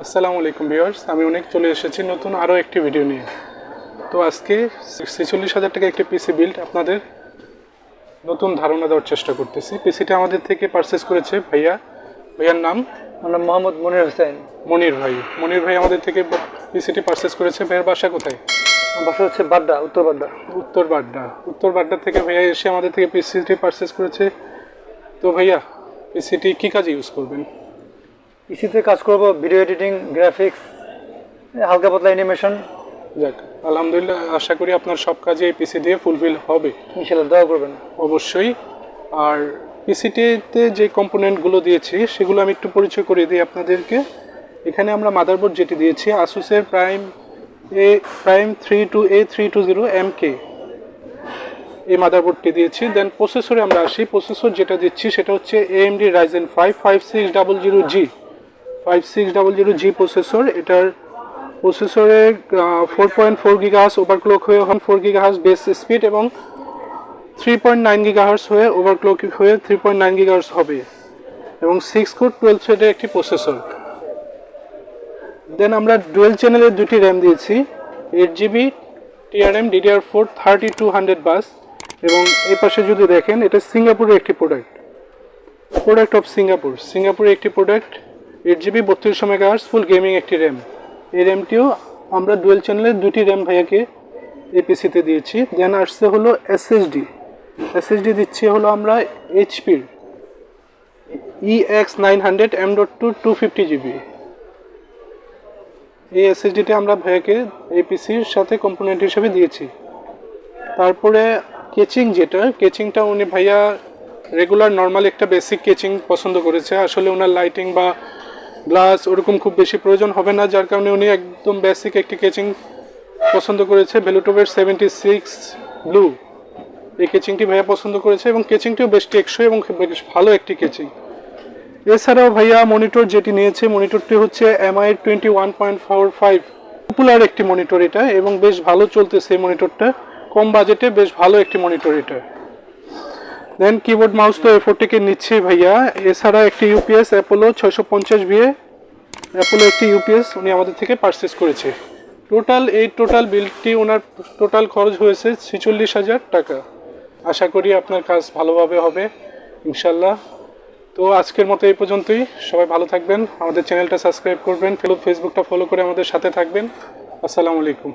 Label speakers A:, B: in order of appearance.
A: আসসালামু আলাইকুম ভিউয়ার্স, আমি অনেক চলে এসেছি নতুন আরও একটি ভিডিও নিয়ে। তো আজকে 46,000 টাকা একটি পিসি বিল্ড আপনাদের নতুন ধারণা দেওয়ার চেষ্টা করতেছি। পিসিটা আমাদের থেকে পারচেস করেছে ভাইয়ার নাম
B: আমার মোহাম্মদ মনির হোসেন।
A: মনির ভাই আমাদের থেকে পিসিটি পারচেস করেছে। ভাইয়ের বাসা কোথায়?
B: বাসা হচ্ছে বাড্ডা,
A: উত্তর বাড্ডা থেকে ভাইয়া এসে আমাদের থেকে পিসিটি পারচেস করেছে। তো ভাইয়া, পিসিটি কী কাজে ইউজ করবেন?
B: পিসিতে কাজ করব, ভিডিও এডিটিং, গ্রাফিক্স, হালকা পাতলা অ্যানিমেশন।
A: যাক, আলহামদুলিল্লাহ, আশা করি আপনার সব কাজে এই পিসি দিয়ে ফুলফিল হবে।
B: ইনশাআল্লাহ, দোয়া করবেন। অবশ্যই।
A: আর পিসিটিতে যে কম্পোনেন্টগুলো দিয়েছি সেগুলো আমি একটু পরিচয় করে দিই আপনাদেরকে। এখানে আমরা মাদারবোর্ড যেটি দিয়েছি ASUSের প্রাইম 32A320MK এই মাদারবোর্ডটি দিয়েছি। দেন প্রসেসরে আমরা আসি। প্রসেসর যেটা দিচ্ছি সেটা হচ্ছে AMD RYZEN 5 5600G প্রসেসর। এটার প্রসেসরে 4.4 GHz ওভারক্লক হয়ে 4 GHz বেস স্পিড এবং 3.9 GHz হয়ে ওভারক্লক হয়ে 3.9 GHz হবে এবং 6 কোর 12 থ্রেডের একটি প্রসেসর। দেন আমরা ডুয়েল চ্যানেলের দুটি র্যাম দিয়েছি, 8GB TRM DDR4 3200 বাস। এবং এই পাশে যদি দেখেন, এটা সিঙ্গাপুরের একটি প্রোডাক্ট অফ সিঙ্গাপুরের একটি product, 8GB 3200 MHz full gaming একটি র্যাম। এই র্যামটিও আমরা ডুয়েল চ্যানেলের দুটি র্যাম ভাইয়াকে এপিসিতে দিয়েছি। দেন আসছে হলো এসএসডি দিচ্ছি হলো আমরা এইচপির EX900 M.2 250GB। এই এসএসডিটা আমরা ভাইয়াকে এপিসির সাথে কম্পোনেন্ট হিসেবে দিয়েছি। তারপরে কেচিংটা উনি ভাইয়া রেগুলার নর্মাল একটা বেসিক কেচিং পছন্দ করেছে। আসলে ওনার লাইটিং বা গ্লাস ওরকম খুব বেশি প্রয়োজন হবে না, যার কারণে উনি একদম বেসিক একটি কেচিং পছন্দ করেছে। ভেলুটপের 76 ব্লু এই কেচিংটি ভাইয়া পছন্দ করেছে এবং কেচিংটিও বেশ টেকসই এবং বেশ ভালো একটি কেচিং। এছাড়াও ভাইয়া মনিটর যেটি নিয়েছে, মনিটরটি হচ্ছে MI 21.45 পপুলার একটি মনিটর এটা, এবং বেশ ভালো চলতেছে এই মনিটরটা, কম বাজেটে বেশ ভালো একটি মনিটর এটা। দেন কিবোর্ড মাউস তো এফোর্টেকে নিচ্ছে ভাইয়া। এছাড়া একটি ইউপিএস অ্যাপোলো 650VA একটি ইউপিএস উনি আমাদের থেকে পারচেস করেছে। টোটাল বিলটি ওনার টোটাল খরচ হয়েছে 46,000 টাকা। আশা করি আপনার কাজ ভালোভাবে হবে ইনশাল্লাহ। তো আজকের মতো এই পর্যন্তই। সবাই ভালো থাকবেন, আমাদের চ্যানেলটা সাবস্ক্রাইব করবেন, ফেসবুকটা ফলো করে আমাদের সাথে থাকবেন। আসসালামু আলাইকুম।